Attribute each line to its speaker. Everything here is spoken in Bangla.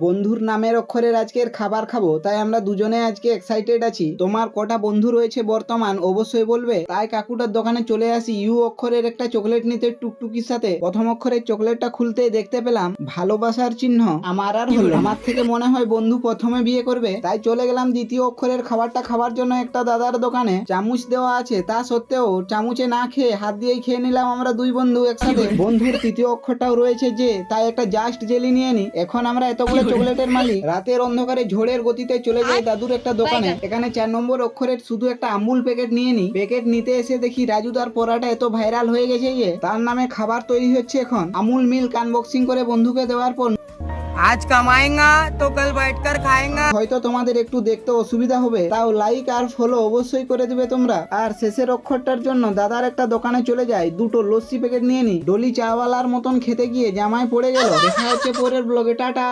Speaker 1: বন্ধুর নামের অক্ষরের আজকের খাবার খাবো, তাই আমরা দুজনে আজকে এক্সাইটেড আছি। তোমার কটা বন্ধু রয়েছে বর্তমান অবশ্যই বলবে। তাই কাকুটার দোকানে চলে আসি ইউ অক্ষরের একটা চকলেট নিতে টুকটুকির সাথে। প্রথম অক্ষরের চকলেটটা খুলতেই দেখতে পেলাম ভালোবাসার চিহ্ন। আমার আর হলো আমার থেকে মনে হয় বন্ধু প্রথমে বিয়ে করবে, তাই চলে গেলাম দ্বিতীয় অক্ষরের খাবারটা খাওয়ার জন্য একটা দাদার দোকানে। চামচ দেওয়া আছে, তা সত্ত্বেও চামচে না খেয়ে হাত দিয়েই খেয়ে নিলাম আমরা দুই বন্ধু একসাথে। বন্ধুর তৃতীয় অক্ষরটাও রয়েছে যে, তাই একটা জাস্ট জেলি নিয়ে নি। এখন আমরা এতগুলো চকলেটের মালিক। রাতের অন্ধকারে ঝড়ের গতিতে চলে যাই দাদুর একটা দোকানে। এখানে 4 নম্বর অক্ষরের শুধু একটা আমুল প্যাকেট নিয়ে নি। প্যাকেট নিতে এসে দেখি রাজুদার পড়াটা এত ভাইরাল হয়ে গেছে যে তার নামে খাবার তৈরি হচ্ছে এখন। আমুল মিল্ক আনবক্সিং করে বন্ধুকে দেওয়ার পর
Speaker 2: आज कमाएगा तो कल बैठकर खाएगा।
Speaker 1: হয়তো তোমাদের একটু দেখতে অসুবিধা হবে, তাও লাইক আর ফলো অবশ্যই করে দিবে তোমরা। আর শেষের অক্ষরটার জন্য দাদার একটা দোকানে চলে যাই, দুটো লস্যি প্যাকেট নিয়ে নি। ডলি চাওয়ালার মতন খেতে গিয়ে জামাই পড়ে গেল। দেখা হচ্ছে পরের ব্লগে, টাটা।